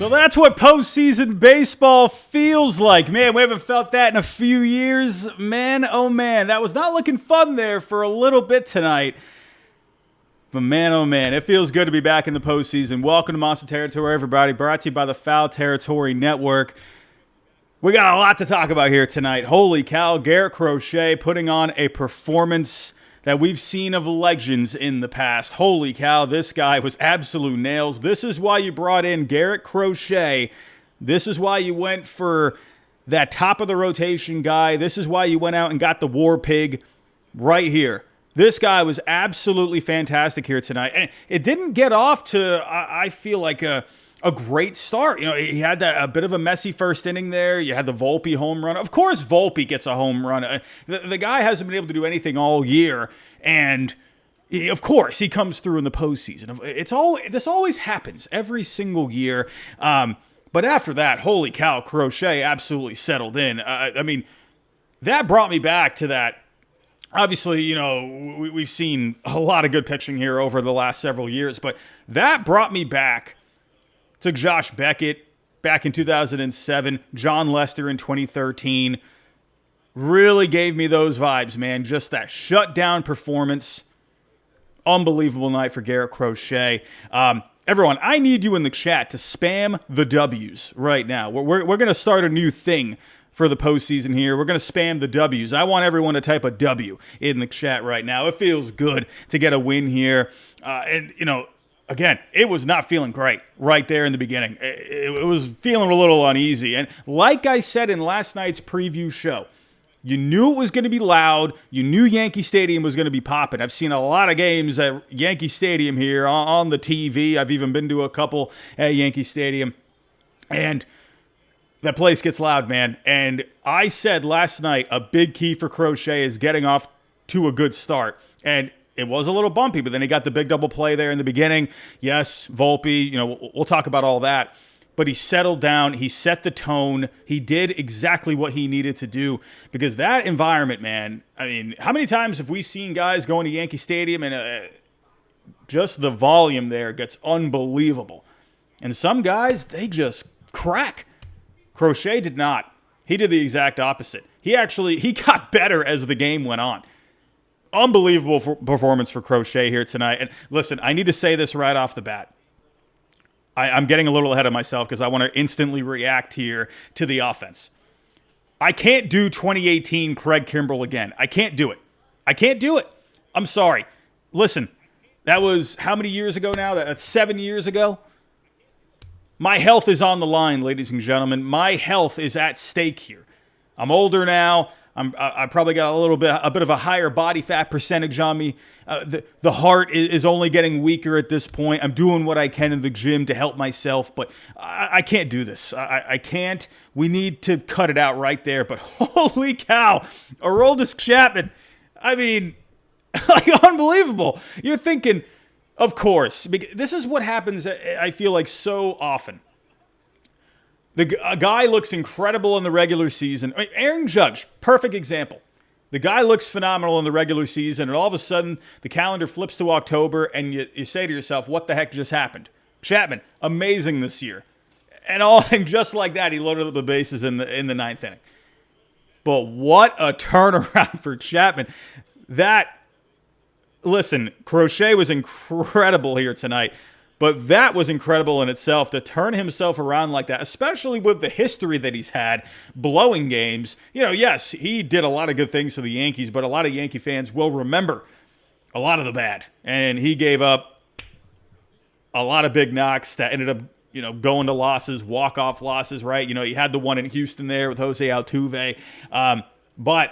So that's what postseason baseball feels like. Man, we haven't felt that in a few years. Man, oh man, that was not looking fun there for a little bit tonight. But man, oh man, it feels good to be back in the postseason. Welcome to Monster Territory, everybody. Brought to you by the Foul Territory Network. We got a lot to talk about here tonight. Holy cow, Garrett Crochet putting on a performance that we've seen of legends in the past. Holy cow, this guy was absolute nails. This is why you brought in Garrett Crochet. This is why you went for that top of the rotation guy. This is why you went out and got the War Pig right here. This guy was absolutely fantastic here tonight. And it didn't get off to, I feel like, a great start. You know, he had a bit of a messy first inning there. You had the Volpe home run. Of course, Volpe gets a home run. The guy hasn't been able to do anything all year, and of course, he comes through in the postseason. This always happens every single year. But after that, holy cow, Crochet absolutely settled in. I mean, that brought me back to that. Obviously, you know, we've seen a lot of good pitching here over the last several years, but that brought me back to Josh Beckett back in 2007, John Lester in 2013. Really gave me those vibes, man. Just that shutdown performance. Unbelievable night for Garrett Crochet. Everyone, I need you in the chat to spam the W's right now. We're going to start a new thing for the postseason here. We're going to spam the W's. I want everyone to type a W in the chat right now. It feels good to get a win here. And, you know, again, it was not feeling great right there in the beginning. It was feeling a little uneasy. And like I said in last night's preview show, you knew it was going to be loud. You knew Yankee Stadium was going to be popping. I've seen a lot of games at Yankee Stadium here on the TV. I've even been to a couple at Yankee Stadium. And that place gets loud, man. And I said last night a big key for Crochet is getting off to a good start. And it was a little bumpy, but then he got the big double play there in the beginning. Yes, Volpe, you know, we'll talk about all that. But he settled down. He set the tone. He did exactly what he needed to do because that environment, man, I mean, how many times have we seen guys going to Yankee Stadium and just the volume there gets unbelievable. And some guys, they just crack. Crochet did not. He did the exact opposite. He got better as the game went on. Unbelievable performance for Crochet here tonight. And listen, I need to say this right off the bat. I'm getting a little ahead of myself because I want to instantly react here to the offense. I can't do 2018 Craig Kimbrell again. I can't do it. I can't do it. I'm sorry. Listen, that was how many years ago now? That's 7 years ago. My health is on the line, ladies and gentlemen. My health is at stake here. I'm older now. I probably got a bit of a higher body fat percentage on me. The heart is only getting weaker at this point. I'm doing what I can in the gym to help myself, but I can't do this. I can't. We need to cut it out right there. But holy cow, Aroldis Chapman. I mean, like unbelievable. You're thinking, of course, this is what happens, I feel like, so often. A guy looks incredible in the regular season. I mean, Aaron Judge, perfect example. The guy looks phenomenal in the regular season, and all of a sudden, the calendar flips to October, and you say to yourself, what the heck just happened? Chapman, amazing this year. And just like that, he loaded up the bases in the ninth inning. But what a turnaround for Chapman. Listen, Crochet was incredible here tonight. But that was incredible in itself to turn himself around like that, especially with the history that he's had, blowing games. You know, yes, he did a lot of good things to the Yankees, but a lot of Yankee fans will remember a lot of the bad. And he gave up a lot of big knocks that ended up, you know, going to losses, walk-off losses, right? You know, he had the one in Houston there with Jose Altuve. But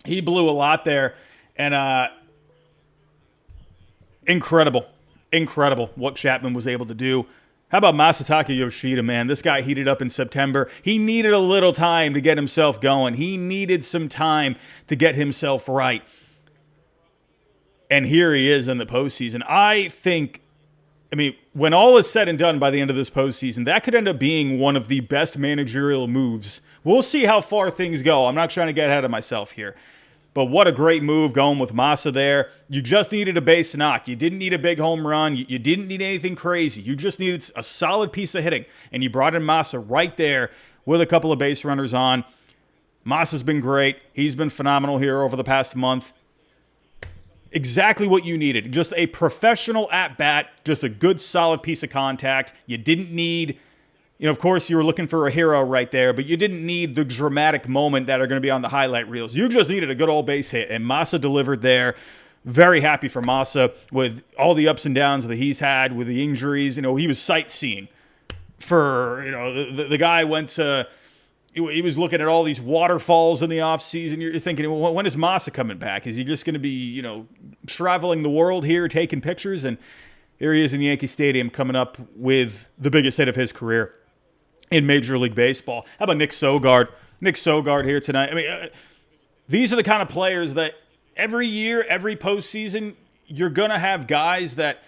he blew a lot there. And incredible what Chapman was able to do. How about Masataka Yoshida, man? This guy heated up in September. He needed a little time to get himself going. He needed some time to get himself right. And here he is in the postseason. I mean, when all is said and done by the end of this postseason, that could end up being one of the best managerial moves. We'll see how far things go. I'm not trying to get ahead of myself here. But what a great move going with Massa there. You just needed a base knock. You didn't need a big home run. You didn't need anything crazy. You just needed a solid piece of hitting. And you brought in Massa right there with a couple of base runners on. Massa's been great. He's been phenomenal here over the past month. Exactly what you needed. Just a professional at-bat. Just a good, solid piece of contact. You didn't need... of course, you were looking for a hero right there, but you didn't need the dramatic moment that are going to be on the highlight reels. You just needed a good old base hit, and Massa delivered there. Very happy for Massa with all the ups and downs that he's had with the injuries. He was sightseeing for, the guy went to, he was looking at all these waterfalls in the offseason. You're thinking, well, when is Massa coming back? Is he just going to be, traveling the world here, taking pictures? And here he is in Yankee Stadium coming up with the biggest hit of his career in Major League Baseball. How about Nick Sogard? Nick Sogard here tonight. I mean, these are the kind of players that every year, every postseason, you're going to have guys that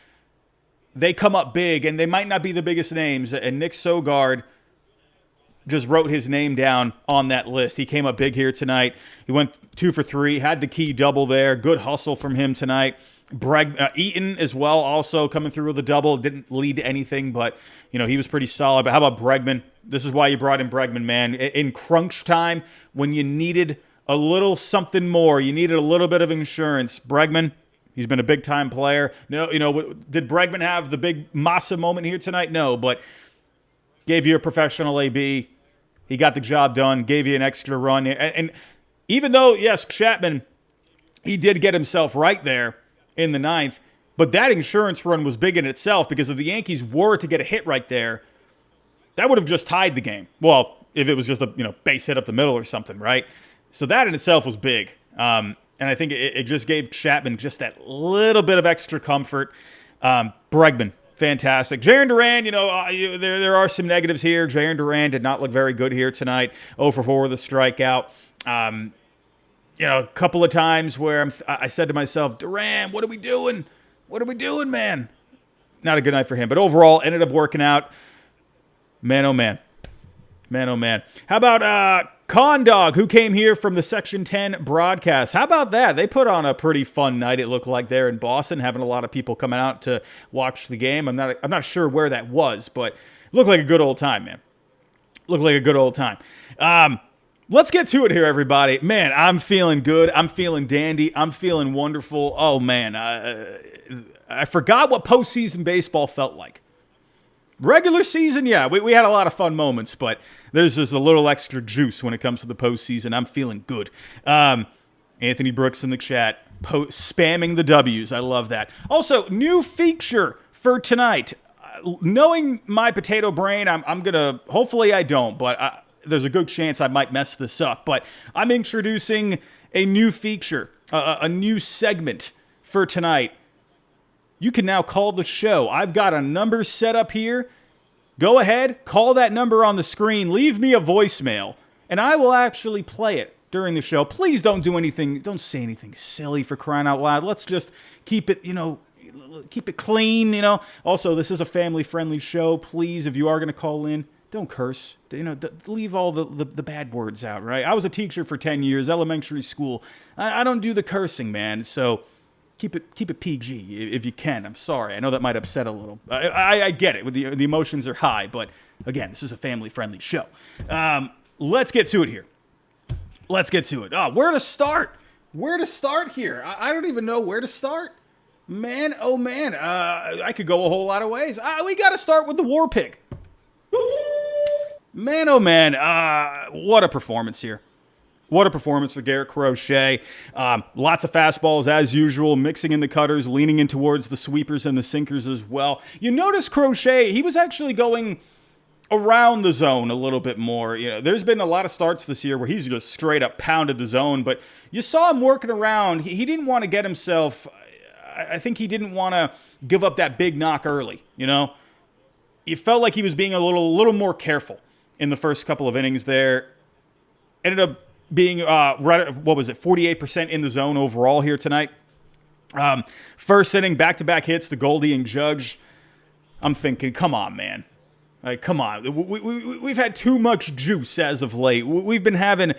they come up big, and they might not be the biggest names. And Nick Sogard just wrote his name down on that list. He came up big here tonight. He went 2 for 3, had the key double there. Good hustle from him tonight. Eaton as well, also coming through with a double. Didn't lead to anything, but he was pretty solid. But how about Bregman? This is why you brought in Bregman, man. In crunch time, when you needed a little something more, you needed a little bit of insurance. Bregman, he's been a big-time player. No, did Bregman have the big Massa moment here tonight? No, but gave you a professional AB. He got the job done, gave you an extra run. And even though, yes, Chapman, he did get himself right there in the ninth, but that insurance run was big in itself, because if the Yankees were to get a hit right there, that would have just tied the game. Well, if it was just a base hit up the middle or something, right? So that in itself was big. And I think it just gave Chapman just that little bit of extra comfort. Bregman, fantastic. Jarren Duran, there are some negatives here. Jarren Duran did not look very good here tonight. 0 for 4 with a strikeout. A couple of times where I said to myself, Duran, what are we doing? What are we doing, man? Not a good night for him. But overall, ended up working out. Man, oh, man. Man, oh, man. How about Condog, who came here from the Section 10 broadcast? How about that? They put on a pretty fun night, it looked like, there in Boston, having a lot of people coming out to watch the game. I'm not sure where that was, but it looked like a good old time, man. Looked like a good old time. Let's get to it here, everybody. Man, I'm feeling good. I'm feeling dandy. I'm feeling wonderful. Oh, man. I forgot what postseason baseball felt like. Regular season, yeah, we had a lot of fun moments, but there's just a little extra juice when it comes to the postseason. I'm feeling good. Anthony Brooks in the chat, spamming the W's. I love that. Also, new feature for tonight. Knowing my potato brain, I'm going to, hopefully I don't, but there's a good chance I might mess this up. But I'm introducing a new feature, a new segment for tonight. You can now call the show. I've got a number set up here. Go ahead, call that number on the screen. Leave me a voicemail, and I will actually play it during the show. Please don't do anything. Don't say anything silly, for crying out loud. Let's just keep it, keep it clean, Also, this is a family-friendly show. Please, if you are going to call in, don't curse. Leave all the bad words out, right? I was a teacher for 10 years, elementary school. I don't do the cursing, man. So keep it PG if you can. I'm sorry. I know that might upset a little. I get it. The emotions are high, but again, this is a family-friendly show. Let's get to it here. Let's get to it. Where to start? Where to start here? I don't even know where to start. Man, oh man. I could go a whole lot of ways. We got to start with the War Pig. Man, oh man. What a performance here. What a performance for Garrett Crochet. Lots of fastballs as usual, mixing in the cutters, leaning in towards the sweepers and the sinkers as well. You notice Crochet, he was actually going around the zone a little bit more. There's been a lot of starts this year where he's just straight up pounded the zone, but you saw him working around. He didn't want to get himself, I think he didn't want to give up that big knock early, It felt like he was being a little more careful in the first couple of innings there. Ended up being, 48% in the zone overall here tonight. First inning, back-to-back hits to Goldie and Judge. I'm thinking, come on, man. Come on. We've had too much juice as of late. We've been having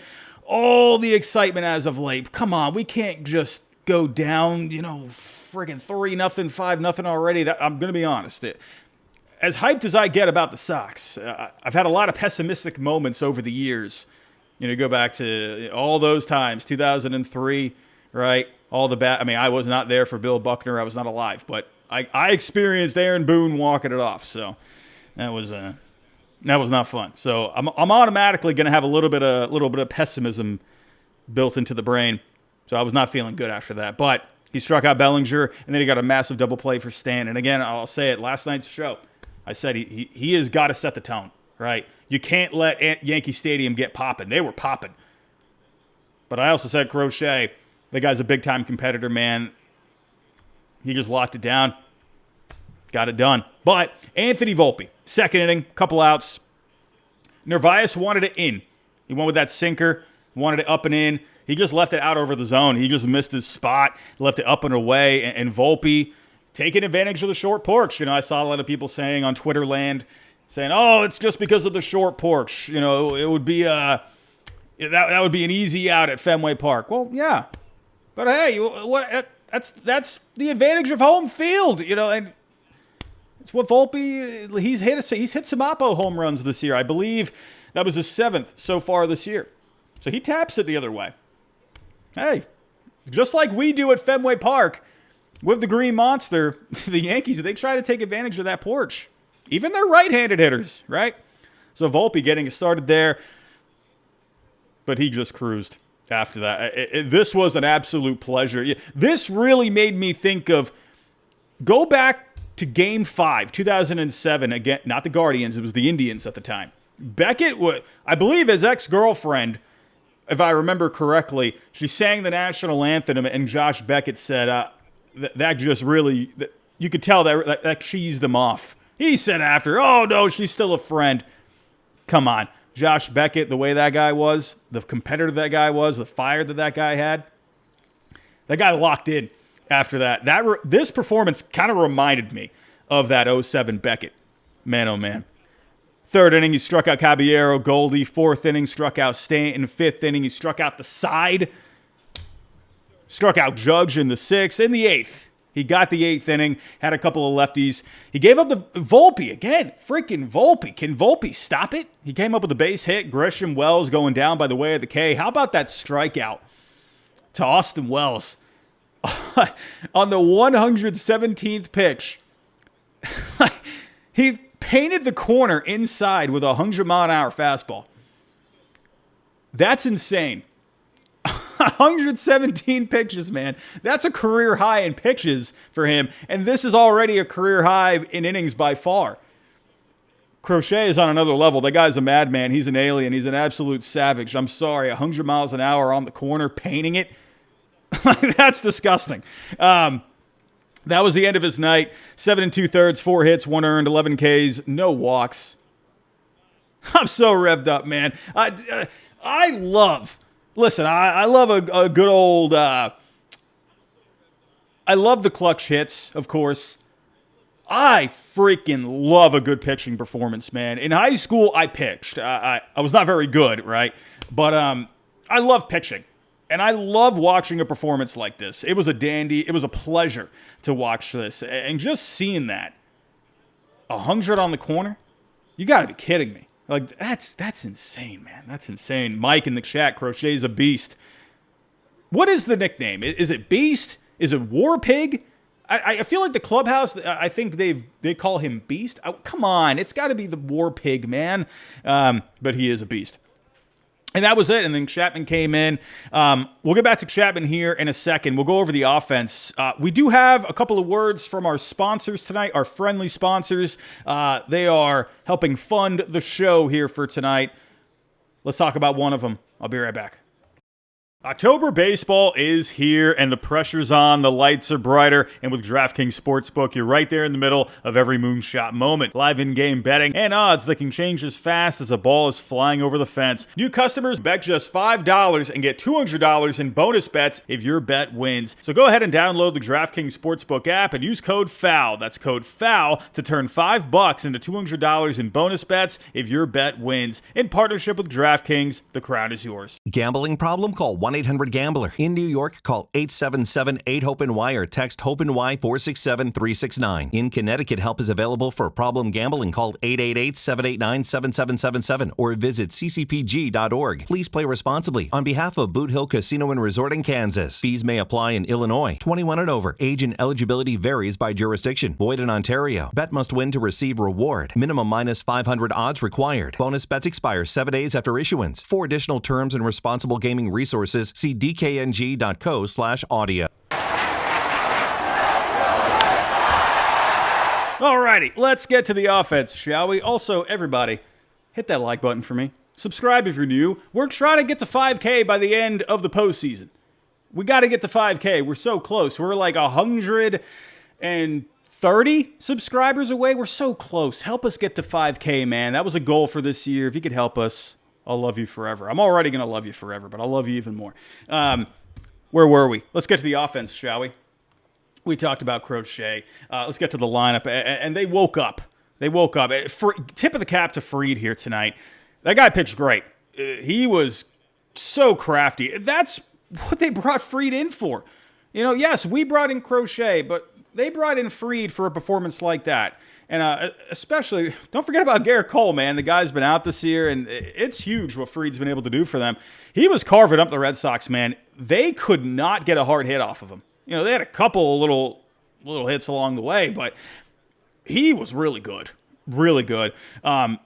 all the excitement as of late. Come on, we can't just go down, friggin' 3-0, 5-0 already. I'm going to be honest. As hyped as I get about the Sox, I've had a lot of pessimistic moments over the years. Go back to all those times, 2003, right? All the bad. I mean, I was not there for Bill Buckner. I was not alive, but I experienced Aaron Boone walking it off. So that was not fun. So I'm automatically going to have a little bit of pessimism built into the brain. So I was not feeling good after that. But he struck out Bellinger, and then he got a massive double play for Stan. And again, I'll say it, last night's show, I said he has got to set the tone, right? You can't let Yankee Stadium get popping. They were popping. But I also said Crochet, the guy's a big-time competitor, man. He just locked it down. Got it done. But Anthony Volpe, second inning, couple outs. Narvaez wanted it in. He went with that sinker, wanted it up and in. He just left it out over the zone. He just missed his spot, left it up and away. And Volpe taking advantage of the short porch. I saw a lot of people saying on Twitter land, saying, "Oh, it's just because of the short porch. It would be that would be an easy out at Fenway Park." Well, yeah, but hey, that's the advantage of home field. And it's what Volpe he's hit some Oppo home runs this year. I believe that was his 7th so far this year. So he taps it the other way. Hey, just like we do at Fenway Park with the Green Monster, the Yankees, they try to take advantage of that porch. Even their right-handed hitters, right? So Volpe getting started there, but he just cruised after that. This was an absolute pleasure. This really made me think of, go back to Game 5, 2007, again, not the Guardians, it was the Indians at the time. Beckett, I believe his ex-girlfriend, if I remember correctly, she sang the national anthem, and Josh Beckett said that just really, you could tell that cheesed him off. He said after, "Oh, no, she's still a friend." Come on. Josh Beckett, the way that guy was, the competitor that guy was, the fire that guy had, that guy locked in after that. This performance kind of reminded me of that 07 Beckett. Man, oh, man. Third inning, he struck out Caballero, Goldie. Fourth inning, struck out Stanton. Fifth inning, he struck out the side. Struck out Judge in the 6th. In the 8th, he got the 8th inning, had a couple of lefties. He gave up the Volpe again. Freaking Volpe. Can Volpe stop it? He came up with a base hit. Gresham Wells going down by the way of the K. How about that strikeout to Austin Wells on the 117th pitch? He painted the corner inside with a 100-mile-an-hour fastball. That's insane. 117 pitches, man. That's a career high in pitches for him, and this is already a career high in innings by far. Crochet is on another level. That guy's a madman. He's an alien. He's an absolute savage. I'm sorry, 100 miles an hour on the corner, painting it. That's disgusting. That was the end of his night. 7 2/3, 4 hits, 1 earned, 11 Ks, no walks. I'm so revved up, man. I love a good old, I love the clutch hits, of course. I freaking love a good pitching performance, man. In high school, I pitched. I was not very good, right? But I love pitching. And I love watching a performance like this. It was a dandy. It was a pleasure to watch this. And just seeing that, 100 on the corner, you got to be kidding me. Like, that's insane, man. That's insane. Mike in the chat, Crochet's a beast. What is the nickname? Is it Beast? Is it War Pig? I feel like the clubhouse, I think they call him Beast. Come on, it's got to be the War Pig, man. But he is a beast. And that was it. And then Chapman came in. We'll get back to Chapman here in a second. We'll go over the offense. We do have a couple of words from our sponsors tonight, our friendly sponsors. They are helping fund the show here for tonight. Let's talk about one of them. I'll be right back. October baseball is here, and the pressure's on, the lights are brighter, and with DraftKings Sportsbook, you're right there in the middle of every moonshot moment. Live in-game betting and odds that can change as fast as a ball is flying over the fence. New customers bet just $5 and get $200 in bonus bets if your bet wins. So go ahead and download the DraftKings Sportsbook app and use code FOUL. That's code FOUL to turn $5 into $200 in bonus bets if your bet wins. In partnership with DraftKings, the crown is yours. Gambling problem? Call 1-800-GAMBLER. In New York, call 877-8-HOPE-NY or text HOPE-NY 467-369. In Connecticut, help is available for problem gambling. Call 888-789-7777 or visit ccpg.org. Please play responsibly. On behalf of Boot Hill Casino and Resort in Kansas, fees may apply in Illinois. 21 and over. Age and eligibility varies by jurisdiction. Void in Ontario. Bet must win to receive reward. Minimum minus 500 odds required. Bonus bets expire 7 days after issuance. For additional terms and responsible gaming resources, see dkng.co/audio. Alrighty, let's get to the offense, shall we? Also, everybody, hit that like button for me. Subscribe if you're new. We're trying to get to 5K by the end of the postseason. We got to get to 5K. We're so close. We're like 130 subscribers away. We're so close. Help us get to 5K, man. That was a goal for this year. If you could help us, I'll love you forever. I'm already going to love you forever, but I'll love you even more. Where were we? Let's get to the offense, shall we? We talked about Crochet. Let's get to the lineup. And they woke up. Tip of the cap to Fried here tonight. That guy pitched great. He was so crafty. That's what they brought Fried in for. You know, yes, we brought in Crochet, but they brought in Fried for a performance like that. And especially, don't forget about Garrett Cole, man. The guy's been out this year, and it's huge what Fried's been able to do for them. He was carving up the Red Sox, man. They could not get a hard hit off of him. You know, they had a couple little hits along the way, but he was really good. Really good. I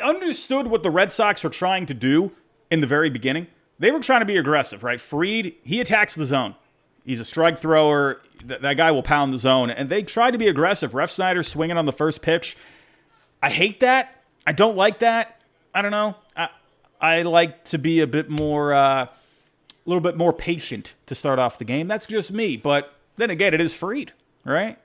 understood what the Red Sox were trying to do in the very beginning. They were trying to be aggressive, right? Fried, he attacks the zone. He's a strike thrower. That guy will pound the zone. And they tried to be aggressive. Ref Snyder swinging on the first pitch. I hate that. I don't like that. I don't know. I like to be a little bit more patient to start off the game. That's just me. But then again, it is Fried, right?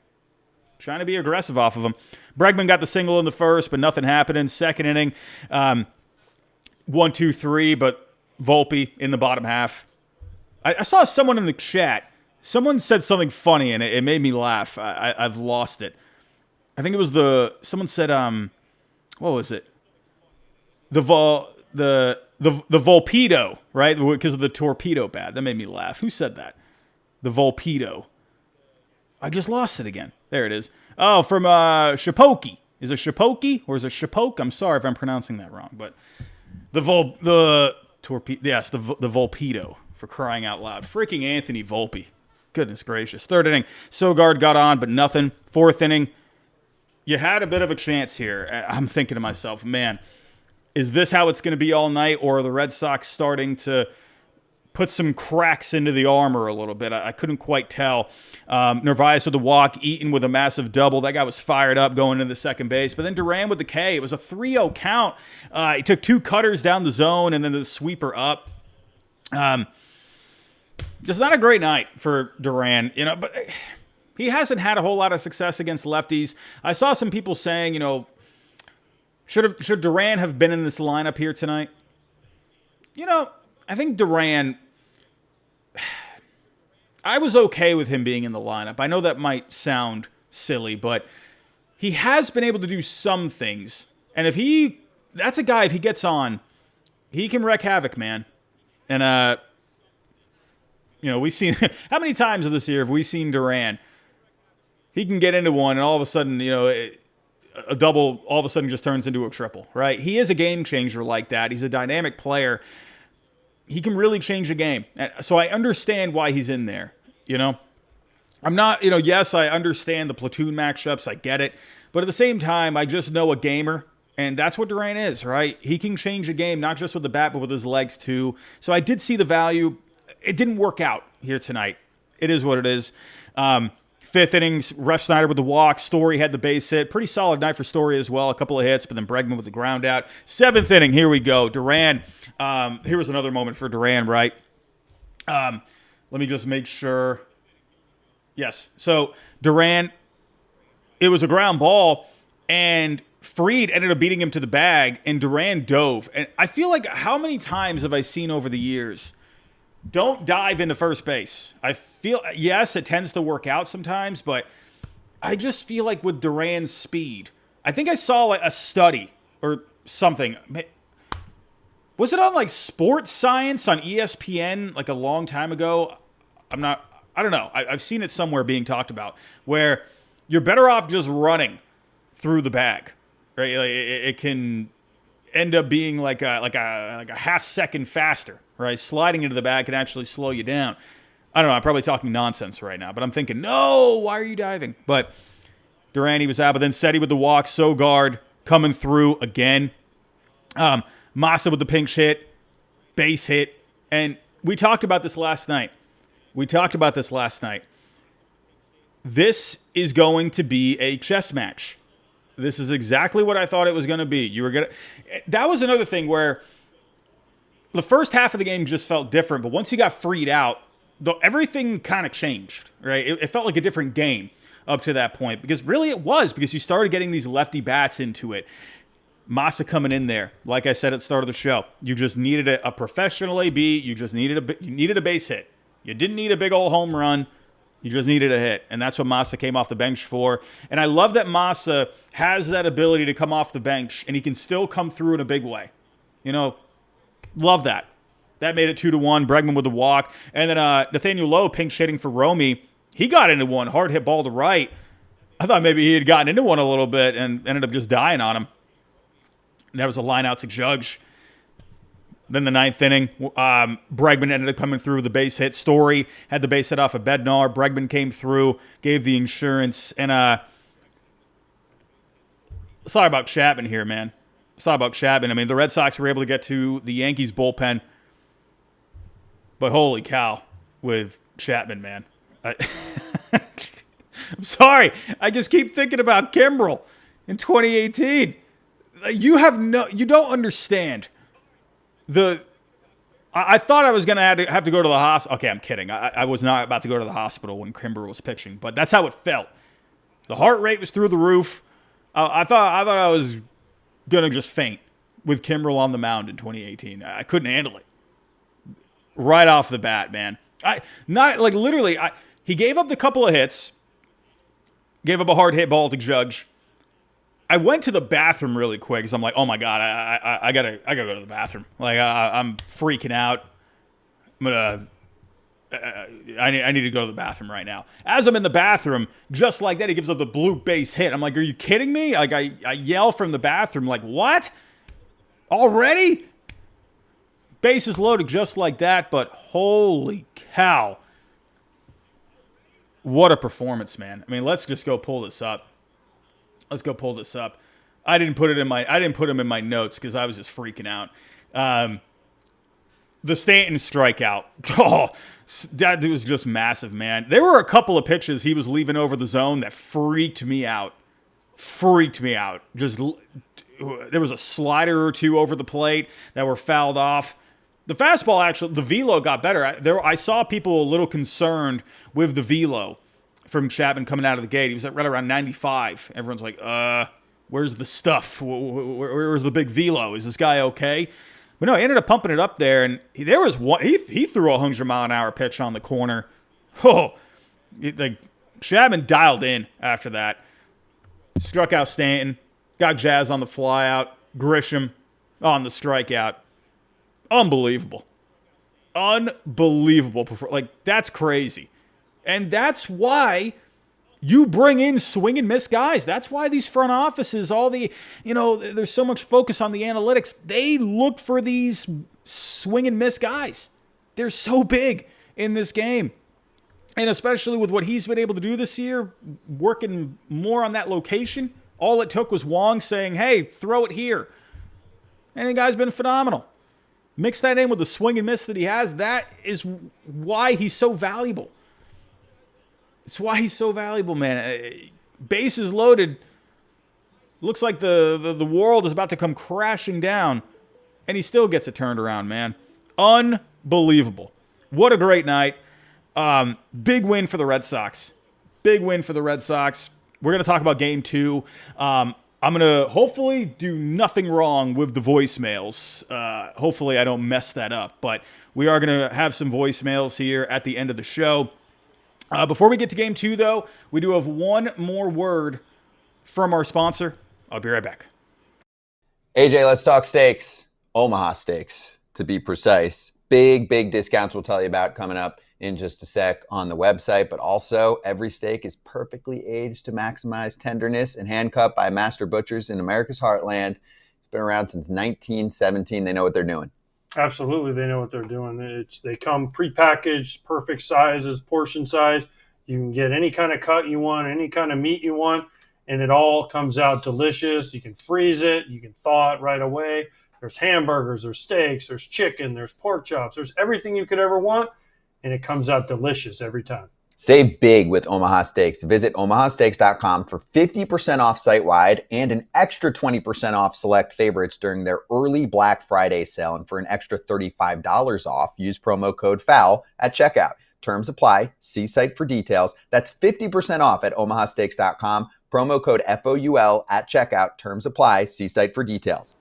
Trying to be aggressive off of him. Bregman got the single in the first, but nothing happening. Second inning, 1-2-3, but Volpe in the bottom half. I saw someone in the chat. Someone said something funny, and it made me laugh. I've lost it. I think it was someone said, what was it? The Volpedo, right? Because of the torpedo bat. That made me laugh. Who said that? The Volpedo. I just lost it again. There it is. Oh, from Shapoki. Is it Shapoki or is it Shapoke? I'm sorry if I'm pronouncing that wrong, but the torpedo. Yes, the Volpedo, for crying out loud. Freaking Anthony Volpe. Goodness gracious. Third inning, Sogard got on, but nothing. Fourth inning, you had a bit of a chance here. I'm thinking to myself, man, is this how it's going to be all night, or are the Red Sox starting to put some cracks into the armor a little bit? I couldn't quite tell. Narvaez with the walk, Eaton with a massive double. That guy was fired up going into the second base. But then Duran with the K. It was a 3-0 count. He took two cutters down the zone and then the sweeper up. Just not a great night for Duran, you know, but he hasn't had a whole lot of success against lefties. I saw some people saying, you know, should Duran have been in this lineup here tonight? You know, I think Duran, I was okay with him being in the lineup. I know that might sound silly, but he has been able to do some things. And that's a guy, if he gets on, he can wreak havoc, man. And, you know, we've seen, how many times this year have we seen Duran? He can get into one and all of a sudden, you know, a double all of a sudden just turns into a triple, right? He is a game changer like that. He's a dynamic player. He can really change the game. So I understand why he's in there, you know. I'm not, you know, yes, I understand the platoon matchups. I get it. But at the same time, I just know a gamer, and that's what Duran is, right? He can change a game, not just with the bat, but with his legs too. So I did see the value. It didn't work out here tonight. It is what it is. Fifth innings, Ref Snyder with the walk. Story had the base hit. Pretty solid night for Story as well. A couple of hits, but then Bregman with the ground out. Seventh inning, here we go. Duran, here was another moment for Duran, right? Let me just make sure. Yes. So Duran, it was a ground ball, and Fried ended up beating him to the bag, and Duran dove. And I feel like, how many times have I seen over the years, don't dive into first base? I feel, yes, it tends to work out sometimes, but I just feel like with Duran's speed, I think I saw like a study or something. Was it on like Sports Science on ESPN like a long time ago? I don't know. I've seen it somewhere being talked about, where you're better off just running through the bag, right? Like it can end up being like a half second faster, right? Sliding into the bag can actually slow you down. I don't know. I'm probably talking nonsense right now, but I'm thinking, no, why are you diving? But Duran, he was out, but then Seti with the walk, Sogard coming through again. Massa with the pinch hit, base hit. And we talked about this last night. This is going to be a chess match. This is exactly what I thought it was going to be. That was another thing where the first half of the game just felt different, but once you got freed out, everything kind of changed, right? It felt like a different game up to that point, because really it was, because you started getting these lefty bats into it. Massa coming in there, like I said at the start of the show, you just needed a professional AB. You just needed a base hit. You didn't need a big old home run. You just needed a hit, and that's what Massa came off the bench for. And I love that Massa has that ability to come off the bench, and he can still come through in a big way. You know, love that. That made it 2-1. Bregman with the walk, and then Nathaniel Lowe pinch hitting for Romy. He got into one, hard hit ball to right. I thought maybe he had gotten into one a little bit and ended up just dying on him. And that was a line out to Judge. Then the ninth inning, Bregman ended up coming through with the base hit. Story had the base hit off of Bednar. Bregman came through, gave the insurance. And sorry about Chapman here, man. Sorry about Chapman. I mean, the Red Sox were able to get to the Yankees bullpen. But holy cow with Chapman, man. I'm sorry. I just keep thinking about Kimbrel in 2018. You don't understand. I thought I was going to have to go to the hospital. Okay, I'm kidding. I was not about to go to the hospital when Kimbrel was pitching, but that's how it felt. The heart rate was through the roof. I thought I was going to just faint with Kimbrel on the mound in 2018. I couldn't handle it. Right off the bat, man. He gave up the couple of hits, gave up a hard hit ball to Judge. I went to the bathroom really quick because I'm like, oh my God, I gotta go to the bathroom. Like I'm freaking out. I need to go to the bathroom right now. As I'm in the bathroom, just like that, he gives up the blue base hit. I'm like, are you kidding me? Like I yell from the bathroom, like, what? Already? Bases loaded just like that, but holy cow. What a performance, man. I mean, let's just go pull this up. I didn't put him in my notes because I was just freaking out. The Stanton strikeout. Oh, that was just massive, man. There were a couple of pitches he was leaving over the zone that freaked me out. Just there was a slider or two over the plate that were fouled off. The fastball, actually, the velo got better. I saw people a little concerned with the velo from Chapman coming out of the gate. He was at right around 95. Everyone's like, where's the stuff? Where's the big velo? Is this guy okay? But no, he ended up pumping it up there, and there was one. He threw a 100-mile-an-hour pitch on the corner. Oh, Chapman dialed in after that. Struck out Stanton. Got Jazz on the flyout. Grisham on the strikeout. Unbelievable. That's crazy. And that's why you bring in swing and miss guys. That's why these front offices, there's so much focus on the analytics. They look for these swing and miss guys. They're so big in this game. And especially with what he's been able to do this year, working more on that location. All it took was Wong saying, hey, throw it here. And the guy's been phenomenal. Mix that in with the swing and miss that he has. That is why he's so valuable. It's why he's so valuable, man. Bases loaded. Looks like the world is about to come crashing down. And he still gets it turned around, man. Unbelievable. What a great night. Big win for the Red Sox. Big win for the Red Sox. We're going to talk about game 2. I'm going to hopefully do nothing wrong with the voicemails. Hopefully I don't mess that up. But we are going to have some voicemails here at the end of the show. Before we get to game 2, though, we do have one more word from our sponsor. I'll be right back. AJ, let's talk steaks. Omaha Steaks, to be precise. Big discounts we'll tell you about coming up in just a sec on the website, but also every steak is perfectly aged to maximize tenderness and hand-cut by master butchers in America's heartland. It's been around since 1917. They know what they're doing. Absolutely, they know what they're doing. They come prepackaged, perfect sizes, portion size. You can get any kind of cut you want, any kind of meat you want, and it all comes out delicious. You can freeze it. You can thaw it right away. There's hamburgers, there's steaks, there's chicken, there's pork chops. There's everything you could ever want, and it comes out delicious every time. Save big with Omaha Steaks. Visit omahasteaks.com for 50% off site-wide and an extra 20% off select favorites during their early Black Friday sale. And for an extra $35 off, use promo code FOUL at checkout. Terms apply. See site for details. That's 50% off at omahasteaks.com. Promo code FOUL at checkout. Terms apply. See site for details.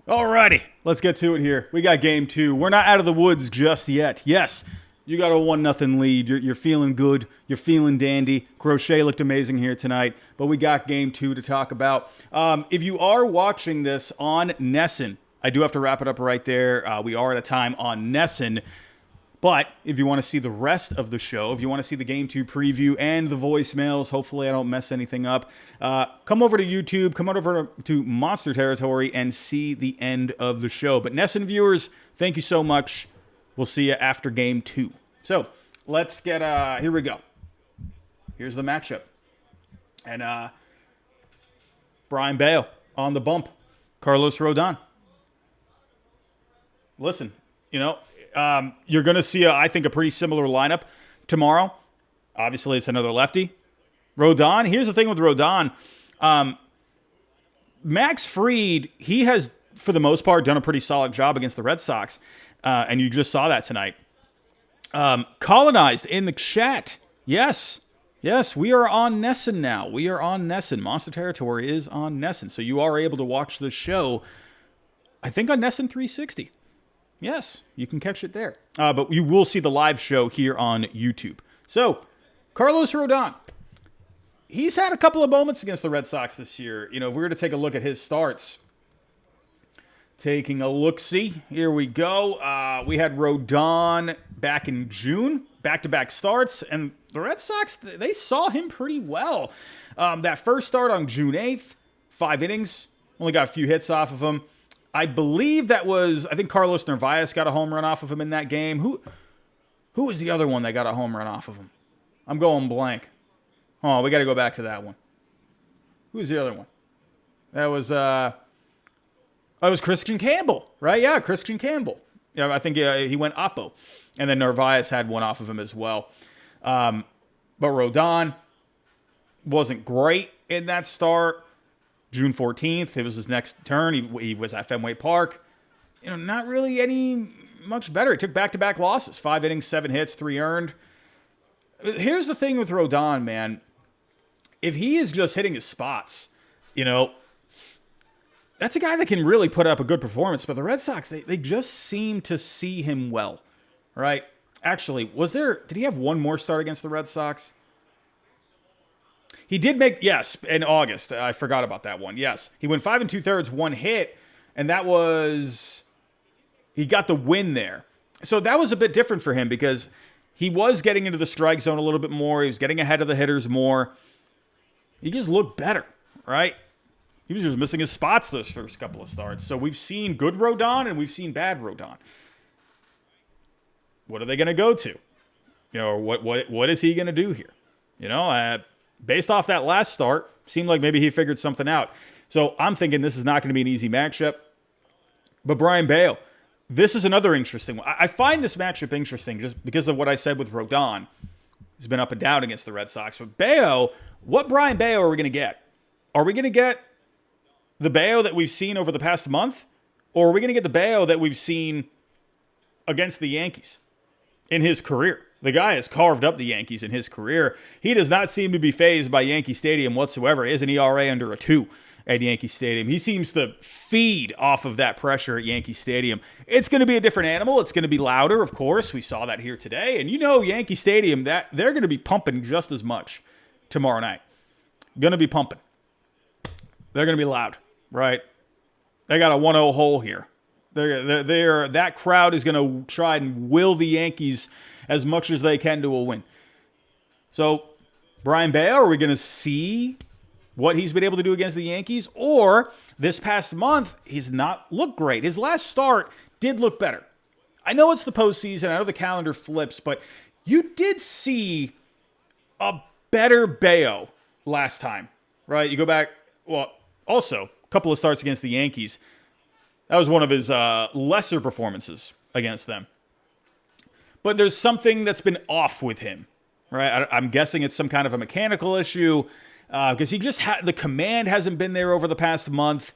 Alrighty, let's get to it here. We got game 2. We're not out of the woods just yet. Yes, you got a 1-0 lead. You're feeling good. You're feeling dandy. Crochet looked amazing here tonight, but we got game 2 to talk about. If you are watching this on Nessun, I do have to wrap it up right there. We are at a time on Nessun. But if you want to see the rest of the show, if you want to see the Game 2 preview and the voicemails, hopefully I don't mess anything up, come over to YouTube, come over to Monster Territory, and see the end of the show. But Nessun viewers, thank you so much. We'll see you after Game 2. So let's get, here we go. Here's the matchup. And Brian Bale on the bump. Carlos Rodon. Listen, you're going to see, I think, a pretty similar lineup tomorrow. Obviously, it's another lefty. Rodon, here's the thing with Rodon. Max Fried, he has, for the most part, done a pretty solid job against the Red Sox. And you just saw that tonight. Colonized in the chat. Yes, we are on Nessun now. We are on Nessun. Monster Territory is on Nessun. So you are able to watch the show, I think, on Nessun 360. Yes, you can catch it there. But you will see the live show here on YouTube. So, Carlos Rodon. He's had a couple of moments against the Red Sox this year. If we were to take a look at his starts. Taking a look-see. Here we go. We had Rodon back in June. Back-to-back starts. And the Red Sox, they saw him pretty well. That first start on June 8th. 5 innings. Only got a few hits off of him. I believe that was, I think Carlos Narvaez got a home run off of him in that game. Who was the other one that got a home run off of him? I'm going blank. Oh, we got to go back to that one. Who was the other one? That was Christian Campbell, right? Yeah, Christian Campbell. Yeah, I think he went oppo. And then Narvaez had one off of him as well. But Rodon wasn't great in that start. June 14th, it was his next turn. He was at Fenway Park. Not really any much better. He took back-to-back losses. 5 innings, 7 hits, 3 earned. Here's the thing with Rodon, man. If he is just hitting his spots, that's a guy that can really put up a good performance. But the Red Sox, they just seem to see him well, right? Actually, did he have one more start against the Red Sox? He did yes, in August. I forgot about that one. Yes. He went 5 2/3, 1 hit, and he got the win there. So that was a bit different for him because he was getting into the strike zone a little bit more. He was getting ahead of the hitters more. He just looked better, right? He was just missing his spots those first couple of starts. So we've seen good Rodon and we've seen bad Rodon. What are they going to go to? What is he going to do here? Based off that last start, seemed like maybe he figured something out. So I'm thinking this is not going to be an easy matchup. But Brian Bale, this is another interesting one. I find this matchup interesting just because of what I said with Rodon. He's been up and down against the Red Sox. But Bayo, what Brian Bayo are we going to get? Are we going to get the Bayo that we've seen over the past month? Or are we going to get the Bayo that we've seen against the Yankees in his career? The guy has carved up the Yankees in his career. He does not seem to be fazed by Yankee Stadium whatsoever. He has an ERA under a 2 at Yankee Stadium. He seems to feed off of that pressure at Yankee Stadium. It's going to be a different animal. It's going to be louder, of course. We saw that here today. And Yankee Stadium, that they're going to be pumping just as much tomorrow night. Going to be pumping. They're going to be loud, right? They got a 1-0 hole here. That crowd is going to try and will the Yankees as much as they can to a win. So, Brian Bayo, are we going to see what he's been able to do against the Yankees? Or, this past month, he's not looked great. His last start did look better. I know it's the postseason. I know the calendar flips, but you did see a better Bayo last time, right? You go back, also, a couple of starts against the Yankees. That was one of his lesser performances against them. But there's something that's been off with him, right? I'm guessing it's some kind of a mechanical issue because he just the command hasn't been there over the past month.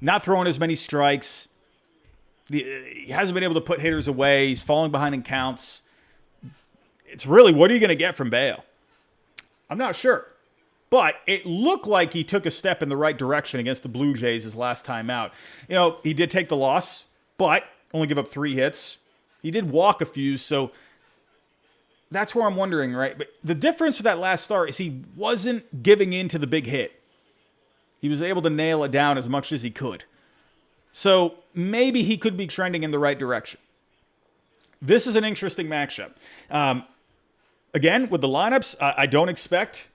Not throwing as many strikes. He hasn't been able to put hitters away. He's falling behind in counts. It's really, what are you going to get from Bayo? I'm not sure. But it looked like he took a step in the right direction against the Blue Jays his last time out. He did take the loss, but only give up 3 hits. He did walk a few, so that's where I'm wondering, right? But the difference with that last start is he wasn't giving in to the big hit. He was able to nail it down as much as he could. So maybe he could be trending in the right direction. This is an interesting matchup. Again, with the lineups, I don't expect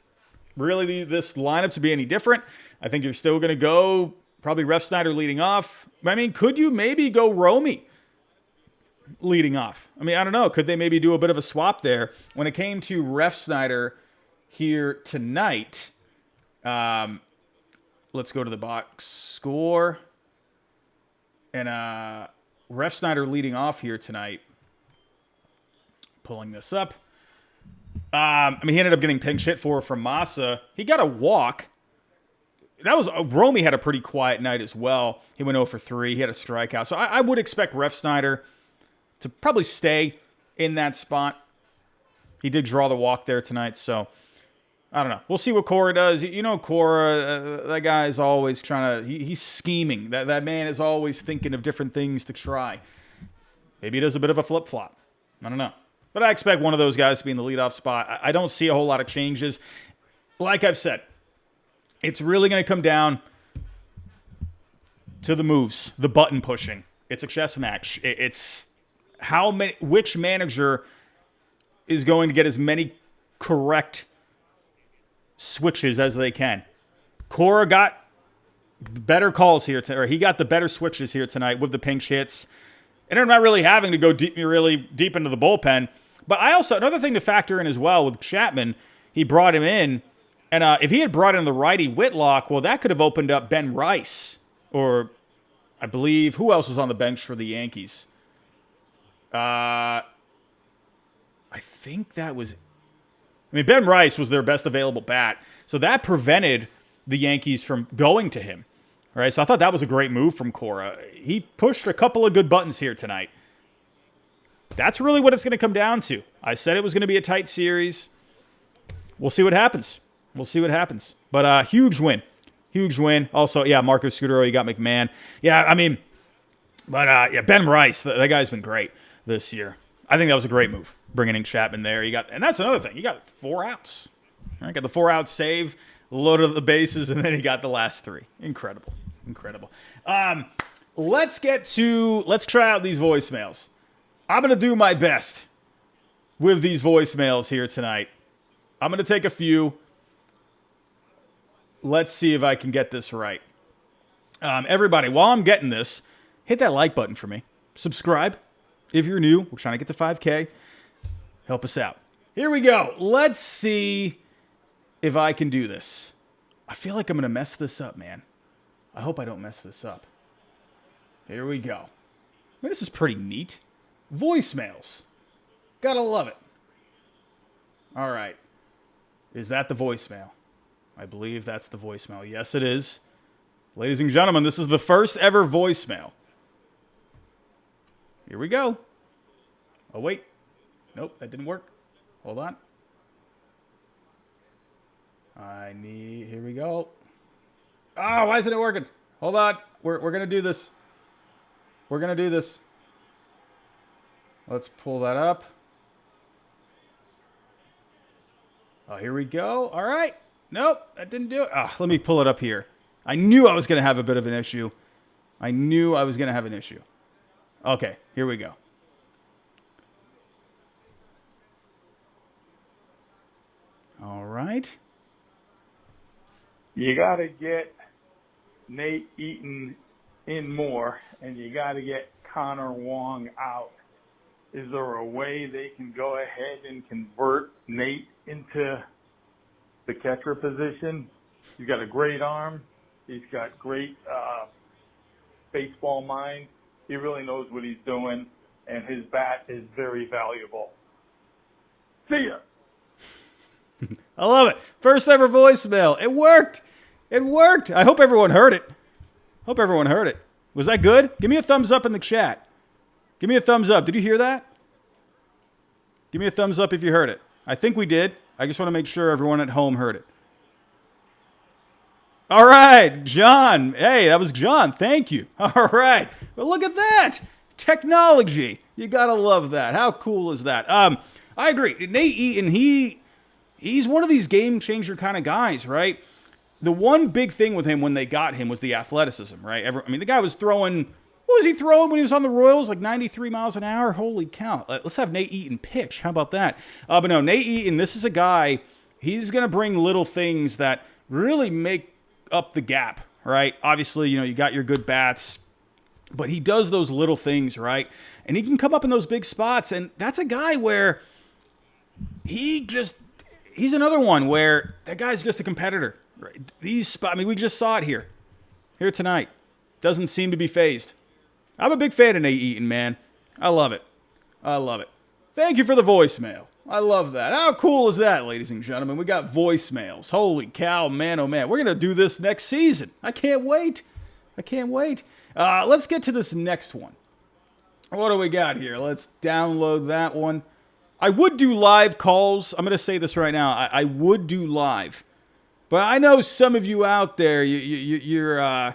really this lineup to be any different. I think you're still going to go probably Refsnyder leading off. I mean, could you maybe go Romy leading off? I mean, I don't know. Could they maybe do a bit of a swap there? When it came to Refsnyder here tonight, let's go to the box score. And Refsnyder leading off here tonight. Pulling this up. He ended up getting pinch hit from Massa. He got a walk. Romy had a pretty quiet night as well. He went 0 for 3. He had a strikeout. So I would expect Refsnyder to probably stay in that spot. He did draw the walk there tonight, so I don't know. We'll see what Cora does. Cora, that guy is always trying to... He's scheming. That man is always thinking of different things to try. Maybe he does a bit of a flip-flop. I don't know. But I expect one of those guys to be in the leadoff spot. I don't see a whole lot of changes. Like I've said, it's really going to come down to the moves, the button pushing. It's a chess match. It's which manager is going to get as many correct switches as they can. Cora got better calls here, or he got the better switches here tonight with the pinch hits. And they're not really having to go really deep into the bullpen. But another thing to factor in as well with Chapman, he brought him in. And if he had brought in the righty Whitlock, well, that could have opened up Ben Rice. Or, I believe, who else was on the bench for the Yankees? I think that was... Ben Rice was their best available bat. So that prevented the Yankees from going to him. Right, so I thought that was a great move from Cora. He pushed a couple of good buttons here tonight. That's really what it's going to come down to. I said it was going to be a tight series. We'll see what happens. But huge win. Also, Marcus Scudero, you got McMahon. Ben Rice, that guy's been great this year. I think that was a great move, bringing in Chapman there. And that's another thing. You got 4 outs. Right, got the 4-out save, loaded the bases, and then he got the last 3. Incredible. Let's try out these voicemails. I'm going to do my best with these voicemails here tonight. I'm going to take a few. Let's see if I can get this right. Everybody, while I'm getting this, hit that like button for me. Subscribe if you're new. We're trying to get to 5K. Help us out. Here we go. Let's see if I can do this. I feel like I'm going to mess this up, man. I hope I don't mess this up. Here we go. This is pretty neat. Voicemails. Gotta love it. All right. Is that the voicemail? I believe that's the voicemail. Yes, it is. Ladies and gentlemen, this is the first ever voicemail Here we go. Oh, wait. Nope, that didn't work. Hold on. Here we go. Oh, why isn't it working? Hold on. We're going to do this. We're going to do this. Let's pull that up. Oh, here we go. All right. Nope, that didn't do it. Let me pull it up here. I knew I was going to have a bit of an issue. Okay, here we go. All right. You got to get Nate Eaton in more, and you got to get Connor Wong out. Is there a way they can go ahead and convert Nate into the catcher position? He's got a great arm. He's got great baseball mind. He really knows what he's doing, and his bat is very valuable. See ya. I love it. First ever voicemail. It worked. It worked. I hope everyone heard it. Was that good? Give me a thumbs up in the chat. Give me a thumbs up. Did you hear that? Give me a thumbs up if you heard it. I think we did. I just want to make sure everyone at home heard it. All right, John. Hey, that was John. Thank you. All right. But look at that. Technology. You got to love that. How cool is that? I agree. Nate Eaton, he's one of these game changer kind of guys, right? The one big thing with him when they got him was the athleticism, right? The guy was throwing, what was he throwing when he was on the Royals? Like 93 miles an hour? Holy cow. Let's have Nate Eaton pitch. How about that? But no, Nate Eaton, this is a guy, he's going to bring little things that really make up the gap, right? Obviously, you got your good bats, but he does those little things, right? And he can come up in those big spots, and that's a guy where he's another one where that guy's just a competitor. Right? We just saw it here tonight. Doesn't seem to be phased. I'm a big fan of Nate Eaton, man. I love it. Thank you for the voicemail. I love that. How cool is that, ladies and gentlemen? We got voicemails. Holy cow, man, oh man. We're going to do this next season. I can't wait. Let's get to this next one. What do we got here? Let's download that one. I would do live calls. I'm going to say this right now. I would do live. But I know some of you out there, you're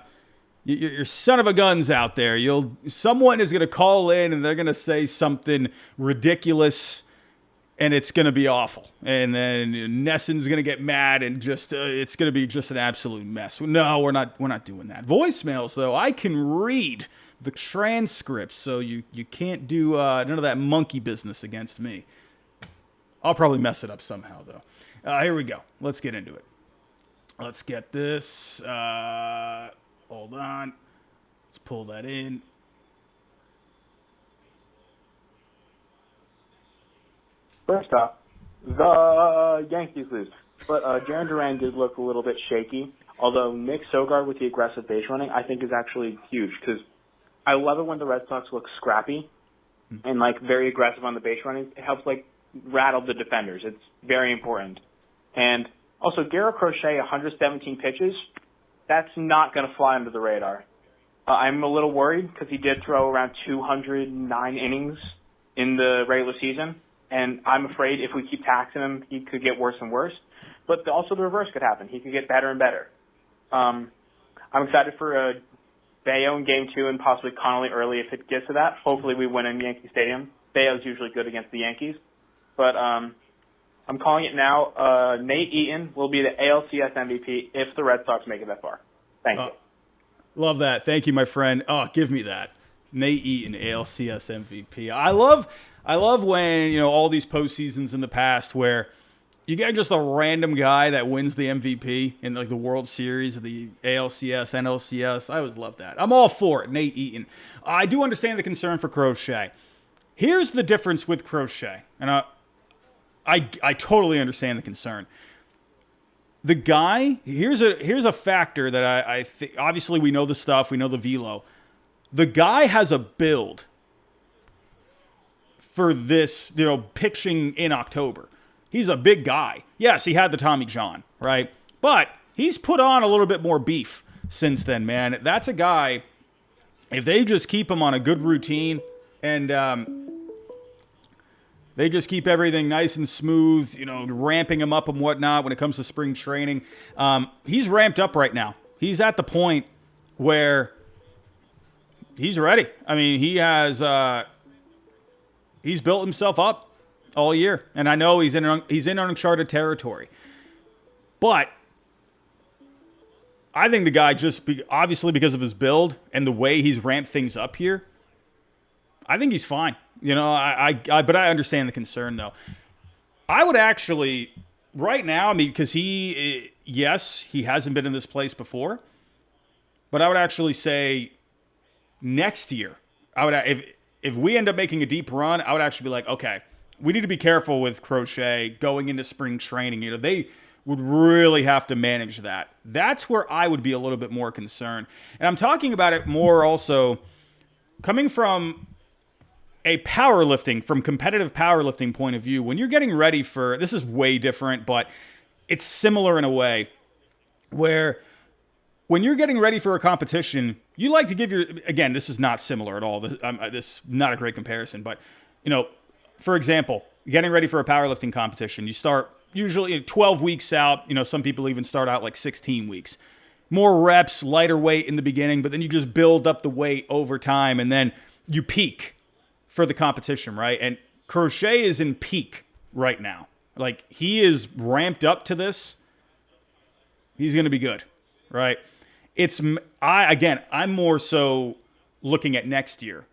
son of a guns out there. Someone is going to call in and they're going to say something ridiculous and it's going to be awful. And then Nesson's going to get mad and it's going to be just an absolute mess. No, we're not doing that. Voicemails, though, I can read the transcripts, so you can't do none of that monkey business against me. I'll probably mess it up somehow, though. Here we go. Let's get into it. Let's get this. Hold on. Let's pull that in. First off, the Yankees lose. But Jarren Duran did look a little bit shaky. Although Nick Sogard with the aggressive base running, I think is actually huge. Because I love it when the Red Sox look scrappy and very aggressive on the base running. It helps rattle the defenders. It's very important. And also, Garrett Crochet, 117 pitches, that's not going to fly under the radar. I'm a little worried because he did throw around 209 innings in the regular season, and I'm afraid if we keep taxing him, he could get worse and worse. But also the reverse could happen. He could get better and better. I'm excited for Bayo in Game 2 and possibly Connolly early if it gets to that. Hopefully we win in Yankee Stadium. Bayo's usually good against the Yankees. But I'm calling it now. Nate Eaton will be the ALCS MVP if the Red Sox make it that far. Thank you. Love that. Thank you, my friend. Oh, give me that. Nate Eaton, ALCS MVP. I love when, all these postseasons in the past where you get just a random guy that wins the MVP in the World Series, the ALCS, NLCS. I always love that. I'm all for it, Nate Eaton. I do understand the concern for Crochet. Here's the difference with Crochet, and I totally understand the concern. The guy, here's a factor that I think, obviously we know the stuff, we know the velo. The guy has a build for this, pitching in October. He's a big guy. Yes, he had the Tommy John, right? But he's put on a little bit more beef. 'Since then, man, that's a guy, if they just keep him on a good routine, 'cause he's a big guy. Yes, he had the Tommy John, right? But he's put on a little bit more beef since then, man. That's a guy, if they just keep him on a good routine, And they just keep everything nice and smooth, ramping him up and whatnot when it comes to spring training. He's ramped up right now. He's at the point where he's ready. I mean, he's built himself up all year. And I know he's in uncharted territory. But I think the guy obviously because of his build and the way he's ramped things up here, I think he's fine. But I understand the concern though. I would actually right now, I mean, because he hasn't been in this place before, but I would actually say next year, if we end up making a deep run, I would actually be like, okay, we need to be careful with Crochet going into spring training. They would really have to manage that. That's where I would be a little bit more concerned. And I'm talking about it more also coming from competitive powerlifting point of view. When you're getting ready for, this is way different, but it's similar in a way where when you're getting ready for a competition, you like to give again, this is not similar at all. This is not a great comparison, but for example, getting ready for a powerlifting competition, you start usually 12 weeks out. Some people even start out like 16 weeks. More reps, lighter weight in the beginning, but then you just build up the weight over time and then you peak for the competition, right? And Crochet is in peak right now. Like, he is ramped up to this. He's going to be good, right? I'm more so looking at next year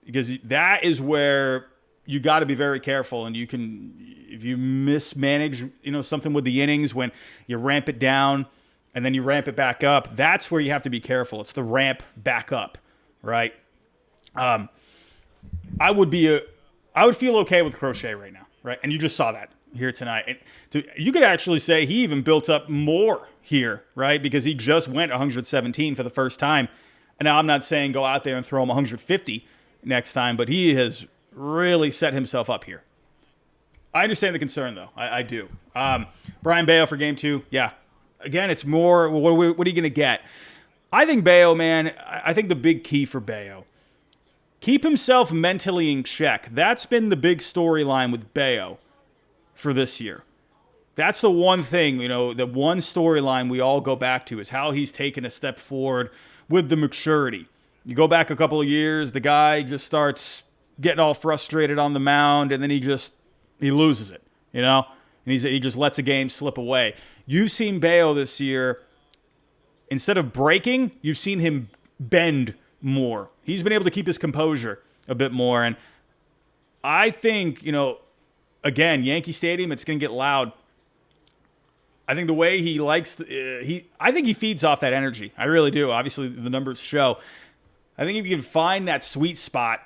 because that is where you got to be very careful. And if you mismanage, something with the innings when you ramp it down and then you ramp it back up, that's where you have to be careful. It's the ramp back up, right? I would feel okay with Crochet right now, right? And you just saw that here tonight. And you could actually say he even built up more here, right? Because he just went 117 for the first time. And now I'm not saying go out there and throw him 150 next time, but he has really set himself up here. I understand the concern, though. I do. Brian Bayo for game 2. Yeah. Again, it's more, what are you going to get? I think Bayo, man, I think the big key for Bayo, keep himself mentally in check. That's been the big storyline with Bayo for this year. That's the one thing, the one storyline we all go back to is how he's taken a step forward with the maturity. You go back a couple of years, the guy just starts getting all frustrated on the mound, and then he loses it, and he just lets a game slip away. You've seen Bayo this year, instead of breaking, you've seen him bend more. He's been able to keep his composure a bit more. And I think, again, Yankee Stadium, it's going to get loud. I think the way he likes, I think he feeds off that energy. I really do. Obviously, the numbers show. I think if you can find that sweet spot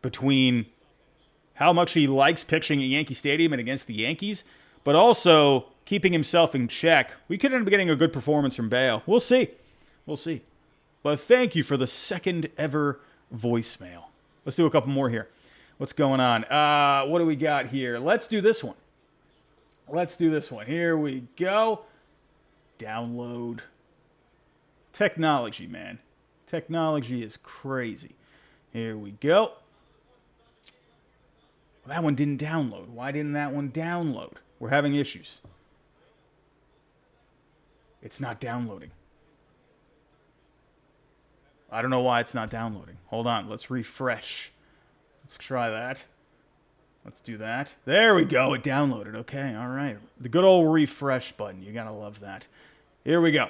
between how much he likes pitching at Yankee Stadium and against the Yankees, but also keeping himself in check, we could end up getting a good performance from Bayo. We'll see. But thank you for the second ever voicemail. Let's do a couple more here. What's going on? What do we got here? Let's do this one. Here we go. Download. Technology, man. Technology is crazy. Here we go. Well, that one didn't download. Why didn't that one download? We're having issues. It's not downloading. I don't know why it's not downloading. Hold on. Let's refresh. Let's try that. Let's do that. There we go. It downloaded. Okay. All right. The good old refresh button. You got to love that. Here we go.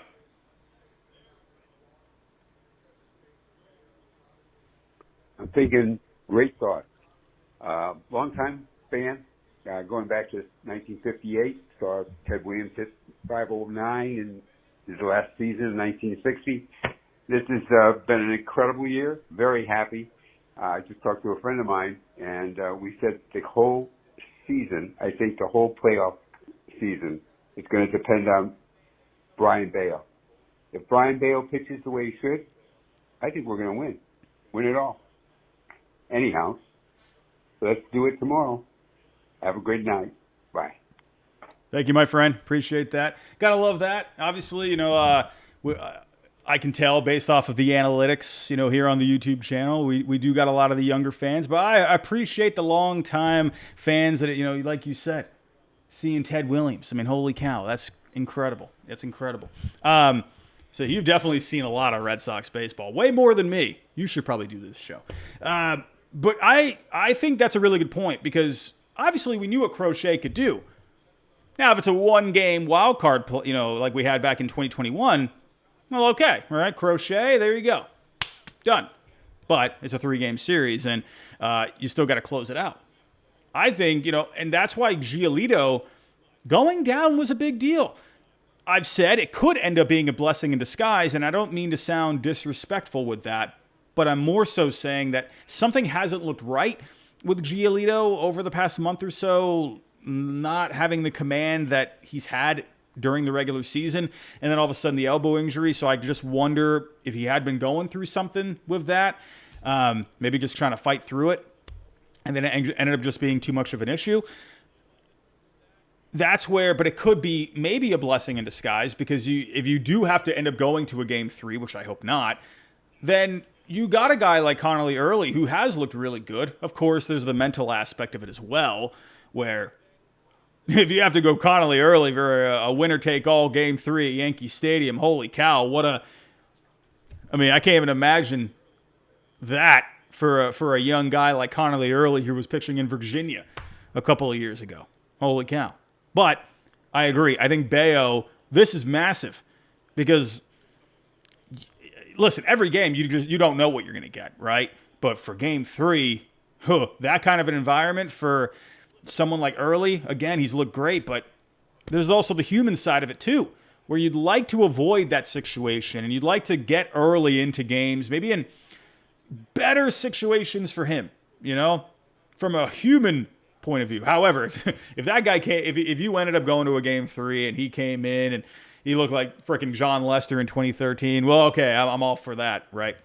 I'm thinking great thought. Long-time fan, going back to 1958, saw Ted Williams hit 509 in his last season in 1960. This has been an incredible year. Very happy. I just talked to a friend of mine, and we said the whole season, I think the whole playoff season, is going to depend on Brian Bayo. If Brian Bayo pitches the way he should, I think we're going to win. Win it all. Anyhow, let's do it tomorrow. Have a great night. Bye. Thank you, my friend. Appreciate that. Gotta love that. Obviously, I can tell based off of the analytics, here on the YouTube channel, we do got a lot of the younger fans, but I appreciate the long time fans that, like you said, seeing Ted Williams. I mean, holy cow, that's incredible. It's incredible. So you've definitely seen a lot of Red Sox baseball, way more than me. You should probably do this show. But I think that's a really good point because obviously we knew what Crochet could do. Now, if it's a one-game wild card, like we had back in 2021, well, okay, all right, Crochet, there you go, done. But it's a 3-game series, and you still got to close it out. I think, and that's why Giolito going down was a big deal. I've said it could end up being a blessing in disguise, and I don't mean to sound disrespectful with that, but I'm more so saying that something hasn't looked right with Giolito over the past month or so, not having the command that he's had during the regular season, and then all of a sudden the elbow injury. So I just wonder if he had been going through something with that, maybe just trying to fight through it, and then it ended up just being too much of an issue. That's where, but it could be maybe a blessing in disguise because if you do have to end up going to a game 3, which I hope not, then you got a guy like Connolly Early who has looked really good. Of course, there's the mental aspect of it as well, where if you have to go Connolly Early for a winner-take-all game 3 at Yankee Stadium, holy cow, I can't even imagine that for a young guy like Connolly Early who was pitching in Virginia a couple of years ago. Holy cow. But I agree. I think Bayo, this is massive because, listen, every game you don't know what you're going to get, right? But for game 3, that kind of an environment for someone like Early, again, he's looked great, but there's also the human side of it too, where you'd like to avoid that situation and you'd like to get Early into games, maybe in better situations for him, from a human point of view. However, if that guy if you ended up going to a game 3 and he came in and he looked like freaking John Lester in 2013, well, okay, I'm all for that, right?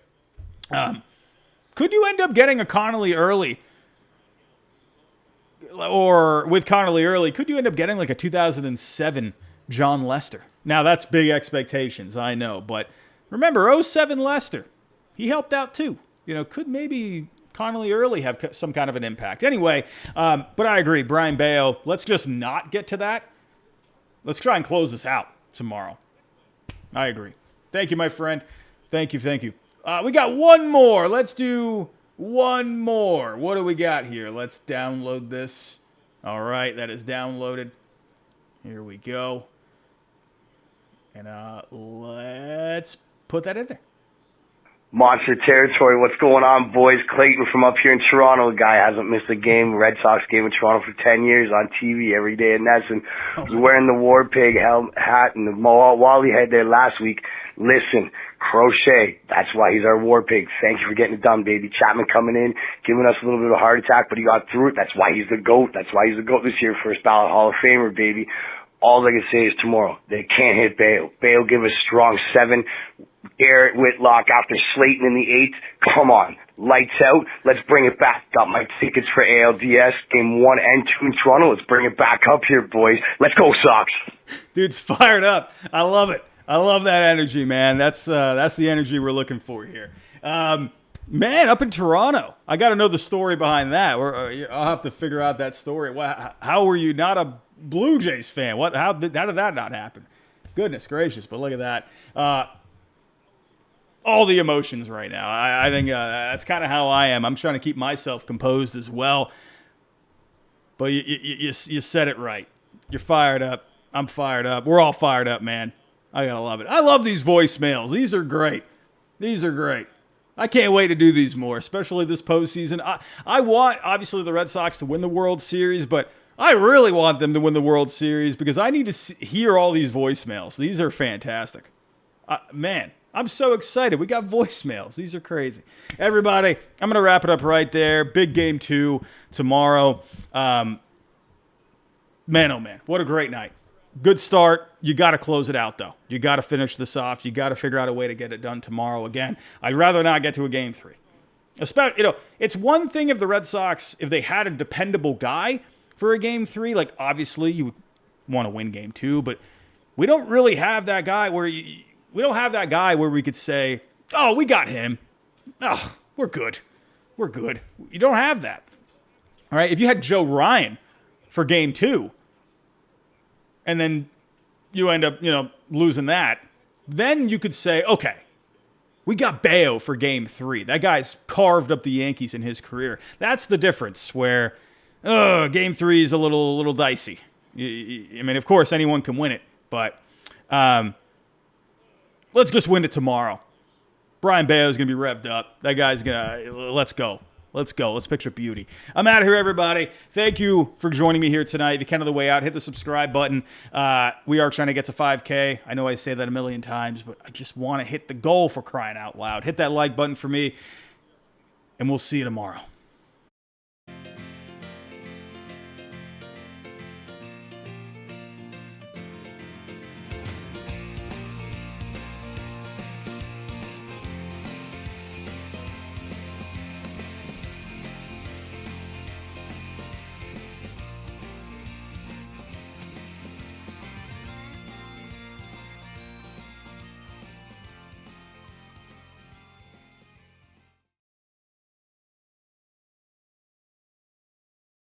Could you end up getting a Connolly Early, or with Connolly Early, could you end up getting like a 2007 John Lester? Now that's big expectations, I know, but remember 07 Lester, he helped out too. Could maybe Connolly Early have some kind of an impact. Anyway, but I agree, Brian Bayo, let's just not get to that. Let's try and close this out tomorrow. I agree. Thank you, my friend. Thank you. We got one more. Let's do one more. What do we got here? Let's download this. All right, that is downloaded. Here we go. And let's put that in there. Monster territory. What's going on, boys? Clayton from up here in Toronto. The guy hasn't missed a game. Red Sox game in Toronto for 10 years on TV every day at Nesson. Was wearing the War Pig hat and the Wally head there last week. Listen, Crochet, that's why he's our War Pig. Thank you for getting it done, baby. Chapman coming in, giving us a little bit of a heart attack, but he got through it. That's why he's the GOAT. That's why he's the GOAT this year, first ballot Hall of Famer, baby. All I can say is tomorrow, they can't hit Bayo. Bayo give a strong 7. Garrett Whitlock after Slayton in the 8th. Come on. Lights out. Let's bring it back. Got my tickets for ALDS game 1 and 2 in Toronto. Let's bring it back up here, boys. Let's go, Sox. Dude's fired up. I love it. I love that energy, man. That's the energy we're looking for here. Man, up in Toronto, I got to know the story behind that. I'll have to figure out that story. How were you not a Blue Jays fan? How did that not happen? Goodness gracious, but look at that. All the emotions right now. I think that's kind of how I am. I'm trying to keep myself composed as well. But you said it right. You're fired up. I'm fired up. We're all fired up, man. I gotta love it. I love these voicemails. These are great. I can't wait to do these more, especially this postseason. I want, obviously, the Red Sox to win the World Series, but I really want them to win the World Series because I need to hear all these voicemails. These are fantastic. Man, I'm so excited. We got voicemails. These are crazy. Everybody, I'm going to wrap it up right there. Big game 2 tomorrow. Man, oh man, what a great night. Good start. You got to close it out, though. You got to finish this off. You got to figure out a way to get it done tomorrow. Again, I'd rather not get to a game 3. Especially, it's one thing if the Red Sox, if they had a dependable guy for a game 3, like obviously you would want to win game 2, but we don't really have that guy where We don't have that guy where we could say, oh, we got him. Oh, we're good. We're good. You don't have that. All right. If you had Joe Ryan for game 2 and then you end up, losing that, then you could say, okay, we got Bayo for game 3. That guy's carved up the Yankees in his career. That's the difference where game 3 is a little dicey. I mean, of course, anyone can win it, but let's just win it tomorrow. Brian Bayo's going to be revved up. That guy's going to, let's go. Let's go. Let's picture beauty. I'm out of here, everybody. Thank you for joining me here tonight. If you can on the way out, hit the subscribe button. We are trying to get to 5K. I know I say that a million times, but I just want to hit the goal, for crying out loud. Hit that like button for me, and we'll see you tomorrow.